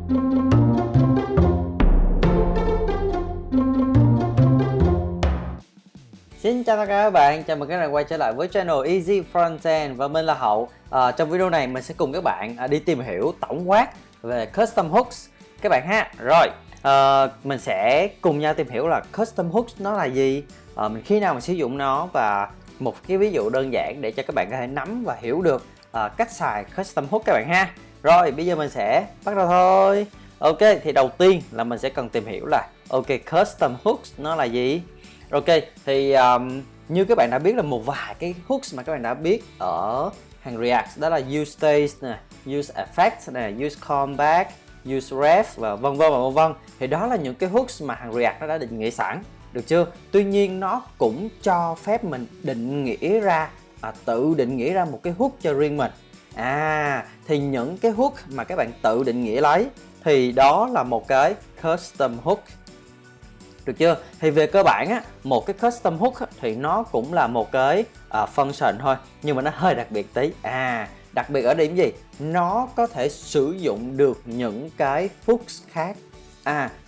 Xin chào tất cả các bạn, chào mừng các bạn quay trở lại với channel Easy Frontend và mình là Hậu. Trong video này mình sẽ cùng các bạn đi tìm hiểu tổng quát về Custom Hooks các bạn ha. Rồi, mình sẽ cùng nhau tìm hiểu là Custom Hooks nó là gì, mình khi nào mình sử dụng nó và một cái ví dụ đơn giản để cho các bạn có thể nắm và hiểu được cách xài Custom Hook các bạn ha. Rồi, bây giờ mình sẽ bắt đầu thôi. Ok, thì đầu tiên là mình sẽ cần tìm hiểu là Custom Hooks nó là gì. Ok, thì như các bạn đã biết là một vài cái hooks mà các bạn đã biết ở hàng React, đó là use state nè, use effect nè, use callback, use ref và vân vân. Thì đó là những cái hooks mà hàng React nó đã định nghĩa sẵn, được chưa? Tuy nhiên nó cũng cho phép mình định nghĩa ra, tự định nghĩa ra một cái hook cho riêng mình. Thì những cái hook mà các bạn tự định nghĩa lấy thì đó là một cái custom hook. Được chưa? Thì về cơ bản á, một cái custom hook á, thì nó cũng là một cái function thôi, nhưng mà nó hơi đặc biệt tí. Đặc biệt ở điểm gì? Nó có thể sử dụng được những cái hooks khác.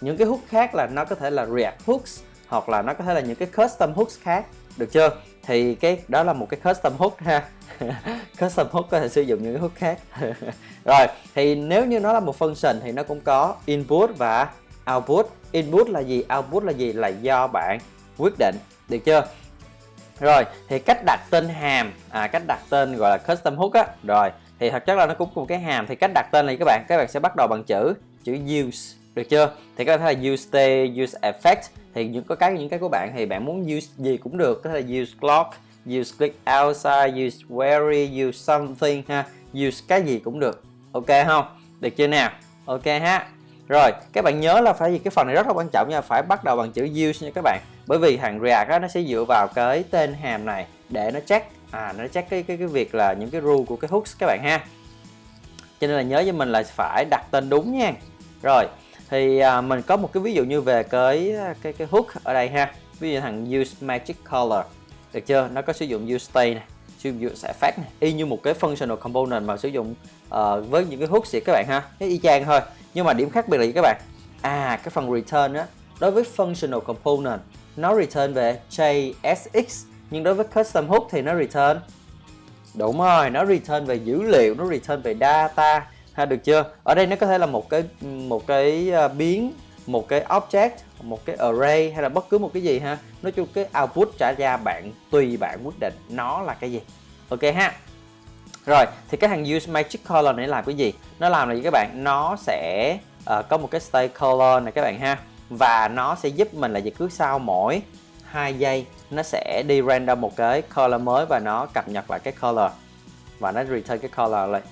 Những cái hook khác là nó có thể là React hooks hoặc là nó có thể là những cái custom hooks khác. Được chưa? Thì cái đó là một cái custom hook ha. Custom hook có thể sử dụng những cái hook khác. Rồi, thì nếu như nó là một function thì nó cũng có input và output. Input là gì, output là gì là do bạn quyết định, được chưa? Rồi, thì cách đặt tên hàm, cách đặt tên gọi là custom hook á. Rồi, thì thật chất là nó cũng một cái hàm. Thì cách đặt tên này các bạn sẽ bắt đầu bằng chữ use, được chưa? Thì các bạn thấy là use state, use effect. Thì những cái của bạn thì bạn muốn use gì cũng được, có thể là use clock, use click outside, use query, use something ha, use cái gì cũng được. Ok không? Được chưa nào? Ok ha. Rồi, các bạn nhớ là phải gì, cái phần này rất là quan trọng nha, phải bắt đầu bằng chữ use nha các bạn. Bởi vì hàng React á, nó sẽ dựa vào cái tên hàm này để nó check cái việc là những cái rule của cái hooks các bạn ha. Cho nên là nhớ với mình là phải đặt tên đúng nha. Rồi, thì mình có một cái ví dụ như về cái hook ở đây ha. Ví dụ thằng use magic color, được chưa? Nó có sử dụng use state này, sử dụng use effect này, y như một cái functional component mà sử dụng với những cái hooks gì các bạn ha. Cái y chang thôi. Nhưng mà điểm khác biệt là gì các bạn? Cái phần return á, đối với functional component nó return về JSX, nhưng đối với custom hook thì nó return, đúng rồi, nó return về dữ liệu, nó return về data ha, được chưa? Ở đây nó có thể là một cái biến, một cái object, một cái array hay là bất cứ một cái gì ha. Nói chung cái output trả ra tùy bạn quyết định nó là cái gì. Ok ha. Rồi, thì cái thằng use magic color này làm cái gì? Nó làm là gì các bạn? Nó sẽ có một cái state color này các bạn ha. Và nó sẽ giúp mình là gì, cứ sau mỗi 2 giây nó sẽ đi random một cái color mới và nó cập nhật lại cái color và nó return cái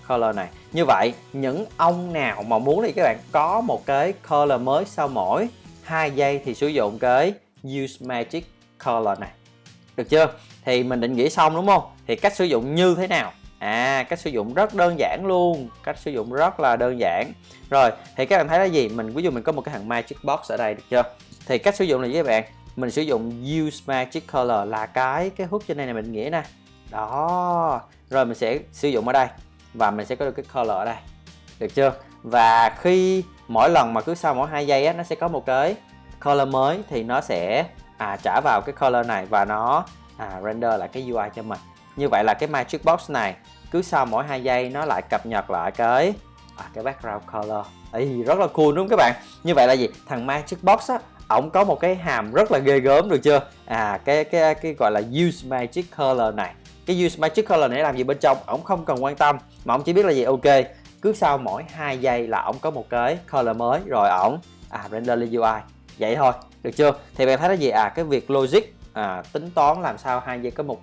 color này. Như vậy, những ông nào mà muốn thì các bạn có một cái color mới sau mỗi 2 giây thì sử dụng cái use magic color này. Được chưa? Thì mình định nghĩa xong đúng không? Thì cách sử dụng như thế nào? Cách sử dụng rất đơn giản luôn, cách sử dụng rất là đơn giản. Rồi, thì các bạn thấy là gì? Ví dụ mình có một cái thằng magic box ở đây, được chưa? Thì cách sử dụng là gì các bạn? Mình sử dụng use magic color là cái hook trên đây này mình nghĩa nè. Đó. Rồi mình sẽ sử dụng ở đây và mình sẽ có được cái color ở đây. Được chưa? Và khi mỗi lần mà cứ sau mỗi 2 giây á, nó sẽ có một cái color mới thì nó sẽ trả vào cái color này và nó render lại cái UI cho mình. Như vậy là cái magic box này cứ sau mỗi 2 giây nó lại cập nhật lại cái background color. Rất là cool đúng không các bạn? Như vậy là gì? Thằng magic box á, ổng có một cái hàm rất là ghê gớm, được chưa? Cái gọi là use magic color này. Cái use magic color này làm gì bên trong ổng không cần quan tâm, mà ổng chỉ biết là gì? Ok, cứ sau mỗi 2 giây là ổng có một cái color mới rồi ổng render lên UI. Vậy thôi, được chưa? Thì bạn thấy là gì? Cái việc logic tính toán làm sao 2 giây có một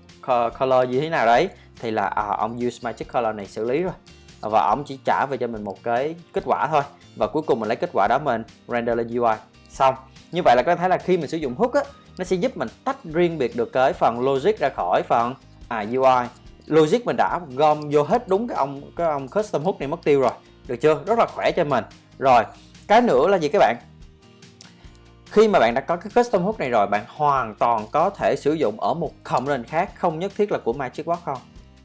color như thế nào đấy thì là ông use magic color này xử lý rồi, và ông chỉ trả về cho mình một cái kết quả thôi, và cuối cùng mình lấy kết quả đó mình render lên UI xong. Như vậy là các bạn thấy là khi mình sử dụng hook á, nó sẽ giúp mình tách riêng biệt được cái phần logic ra khỏi phần UI. Logic mình đã gom vô hết đúng cái ông custom hook này mất tiêu rồi, được chưa? Rất là khỏe cho mình. Rồi, cái nữa là gì các bạn? Khi mà bạn đã có cái custom hook này rồi, bạn hoàn toàn có thể sử dụng ở một component khác, không nhất thiết là của Magic Box không.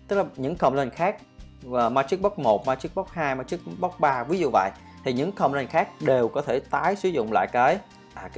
Tức là những component khác, Magic Box 1, Magic Box 2, Magic Box 3, ví dụ vậy. thì những component khác đều có thể tái sử dụng lại cái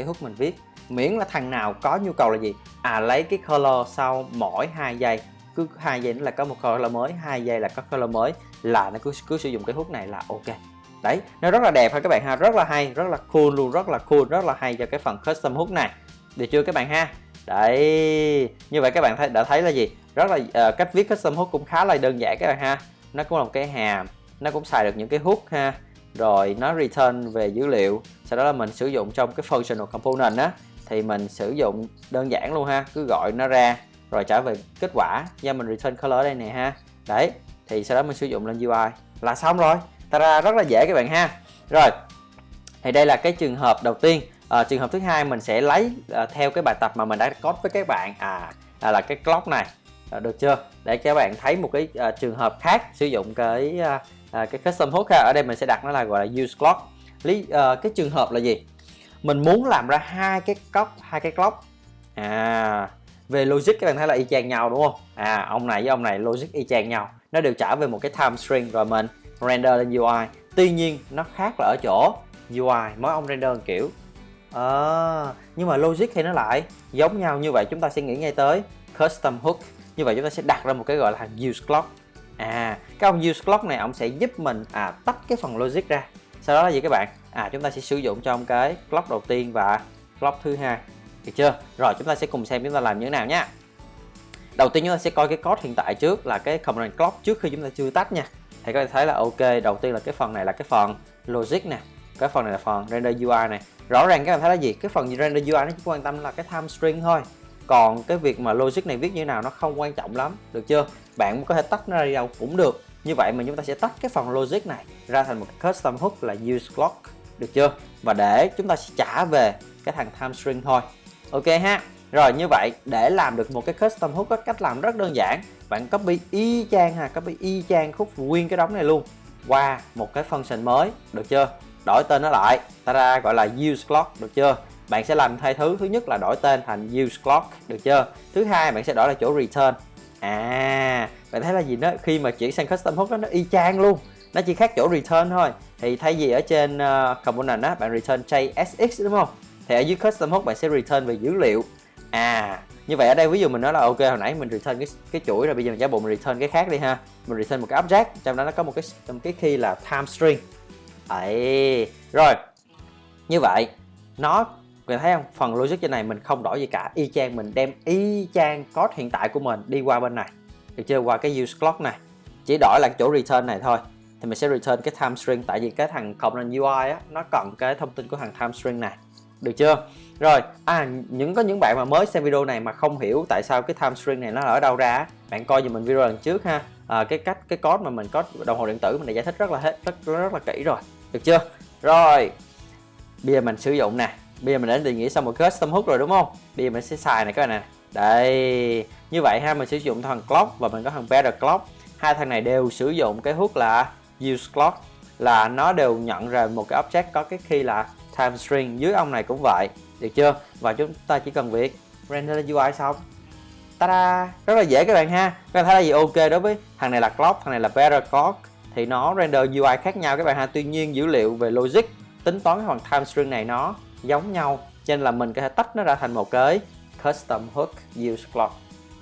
hook mình viết, miễn là thằng nào có nhu cầu là gì, lấy cái color sau mỗi 2 giây, cứ 2 giây nữa là có một color mới, 2 giây là có color mới, là nó cứ sử dụng cái hook này là ok. Đấy, nó rất là đẹp ha các bạn ha, rất là hay, rất là cool luôn, rất là cool, rất là hay cho cái phần custom hook này, được chưa các bạn ha. Đấy, như vậy các bạn đã thấy là gì, rất là cách viết custom hook cũng khá là đơn giản các bạn ha. Nó cũng là một cái hàm, nó cũng xài được những cái hook ha, rồi nó return về dữ liệu, sau đó là mình sử dụng trong cái functional component á, thì mình sử dụng đơn giản luôn ha, cứ gọi nó ra rồi trả về kết quả, do mình return color ở đây nè ha. Đấy, thì sau đó mình sử dụng lên UI là xong rồi. Ta-da, rất là dễ các bạn ha. Rồi, thì đây là cái trường hợp đầu tiên. Trường hợp thứ hai mình sẽ lấy theo cái bài tập mà mình đã code với các bạn, là cái clock này, được chưa? Để cho các bạn thấy một cái trường hợp khác sử dụng cái custom hook ha. Ở đây mình sẽ đặt nó là gọi là use clock. Cái trường hợp là gì? Mình muốn làm ra hai cái clock. Về logic các bạn thấy là y chang nhau đúng không? Ông này với ông này logic y chang nhau, nó đều trả về một cái time string rồi mình render lên UI. Tuy nhiên nó khác là ở chỗ UI, mỗi ông render một kiểu. Nhưng mà logic thì nó lại giống nhau, như vậy chúng ta sẽ nghĩ ngay tới custom hook. Như vậy chúng ta sẽ đặt ra một cái gọi là use clock. Cái ông use clock này ông sẽ giúp mình tách cái phần logic ra. Sau đó là gì các bạn? Chúng ta sẽ sử dụng trong cái clock đầu tiên và clock thứ hai, được chưa? Rồi chúng ta sẽ cùng xem chúng ta làm như thế nào nhé. Đầu tiên chúng ta sẽ coi cái code hiện tại trước, là cái component clock trước khi chúng ta chưa tách nha. Thì có thể thấy là ok, đầu tiên là cái phần này là cái phần logic nè, cái phần này là phần render UI này. Rõ ràng các bạn thấy là gì? Cái phần render UI nó chỉ quan tâm là cái time string thôi. Còn cái việc mà logic này viết như thế nào nó không quan trọng lắm, được chưa? Bạn có thể tách nó ra đi đâu cũng được. Như vậy mà chúng ta sẽ tách cái phần logic này ra thành một cái custom hook là use clock, được chưa? Và để chúng ta sẽ trả về cái thằng time string thôi. Ok ha. Rồi như vậy để làm được một cái custom hook có cách làm rất đơn giản. Bạn copy y chang khúc nguyên cái đống này luôn qua một cái function mới, được chưa? Đổi tên nó lại, ta ra gọi là use clock, được chưa? Bạn sẽ làm hai thứ nhất là đổi tên thành use clock, được chưa? Thứ hai bạn sẽ đổi là chỗ return. Bạn thấy là gì, nó khi mà chuyển sang custom hook nó y chang luôn, nó chỉ khác chỗ return thôi. Thì thay vì ở trên component á bạn return JSX đúng không, thì ở dưới custom hook bạn sẽ return về dữ liệu. Như vậy ở đây ví dụ mình nói là ok, hồi nãy mình return cái chuỗi rồi, bây giờ mình giả bộ mình return cái khác đi ha. Mình return một cái object, trong đó nó có một cái key là time string. Rồi như vậy nó, bạn thấy không, phần logic trên này mình không đổi gì cả, y chang, mình đem y chang code hiện tại của mình đi qua bên này, được chưa? Qua cái use clock này, chỉ đổi là chỗ return này thôi. Thì mình sẽ return cái time string, tại vì cái thằng component UI á nó cần cái thông tin của thằng time string này, được chưa? Rồi có những bạn mà mới xem video này mà không hiểu tại sao cái time string này nó ở đâu ra, bạn coi giùm mình video lần trước ha. Cái code mà mình có đồng hồ điện tử mình đã giải thích rất là kỹ rồi, được chưa? Rồi bây giờ mình sử dụng nè, bây giờ mình đã định nghĩa xong một custom hook rồi đúng không? Bây giờ mình sẽ xài này các bạn nè. Đây, như vậy ha, mình sử dụng thằng clock và mình có thằng better clock. Hai thằng này đều sử dụng cái hook là use clock, là nó đều nhận ra một cái object có cái key là time string. Dưới ông này cũng vậy, được chưa? Và chúng ta chỉ cần việc render lên UI xong. Ta-da! Rất là dễ các bạn ha. Các bạn thấy là gì? Ok, đối với thằng này là clock, thằng này là better clock thì nó render UI khác nhau các bạn ha. Tuy nhiên dữ liệu về logic tính toán cái phần time string này nó giống nhau, cho nên là mình có thể tách nó ra thành một cái custom hook use clock.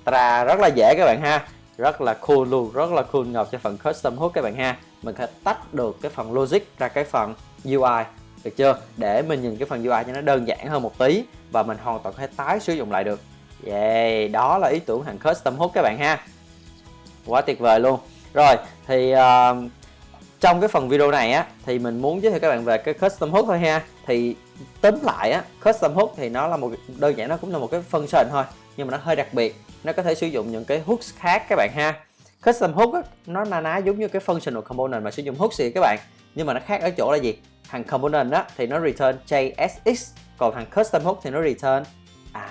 Ta-da! Rất là dễ các bạn ha. Rất là cool luôn, rất là cool ngọc cho phần custom hook các bạn ha. Mình có thể tách được cái phần logic ra cái phần UI, được chưa? Để mình nhìn cái phần UI cho nó đơn giản hơn một tí và mình hoàn toàn có thể tái sử dụng lại được. Đó là ý tưởng thằng custom hook các bạn ha. Quá tuyệt vời luôn. Rồi thì trong cái phần video này á thì mình muốn giới thiệu các bạn về cái custom hook thôi ha. Thì tóm lại á, custom hook thì nó là một, đơn giản nó cũng là một cái function thôi, nhưng mà nó hơi đặc biệt, nó có thể sử dụng những cái hooks khác các bạn ha. Custom hook á, nó na ná giống như cái functional component mà sử dụng hooks gì các bạn, nhưng mà nó khác ở chỗ là gì? Thằng component á thì nó return JSX, còn thằng custom hook thì nó return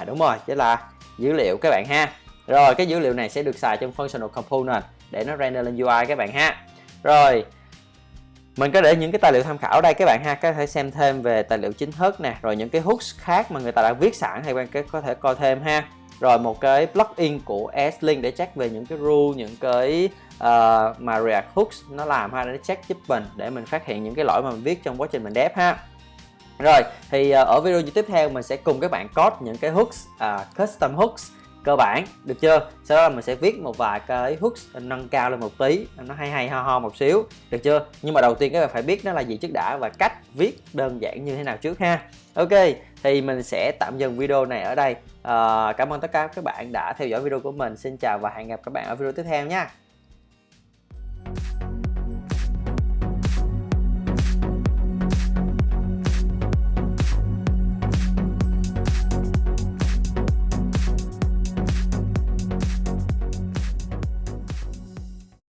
đúng rồi, chính là dữ liệu các bạn ha. Rồi cái dữ liệu này sẽ được xài trong functional component để nó render lên UI các bạn ha. Rồi mình có để những cái tài liệu tham khảo ở đây các bạn ha, các bạn có thể xem thêm về tài liệu chính thức nè, rồi những cái hooks khác mà người ta đã viết sẵn thì bạn có thể coi thêm ha. Rồi một cái plugin của S-Link để check về những cái rule, những cái mà React Hooks nó làm ha, để check giúp mình để mình phát hiện những cái lỗi mà mình viết trong quá trình mình dev ha. Rồi thì ở video tiếp theo mình sẽ cùng các bạn code những cái hooks, custom hooks cơ bản, được chưa? Sau đó là mình sẽ viết một vài cái hooks nâng cao lên một tí, nó hay ho ho một xíu, được chưa? Nhưng mà đầu tiên các bạn phải biết nó là gì trước đã, và cách viết đơn giản như thế nào trước ha. Ok, thì mình sẽ tạm dừng video này ở đây. Cảm ơn tất cả các bạn đã theo dõi video của mình. Xin chào và hẹn gặp các bạn ở video tiếp theo nha.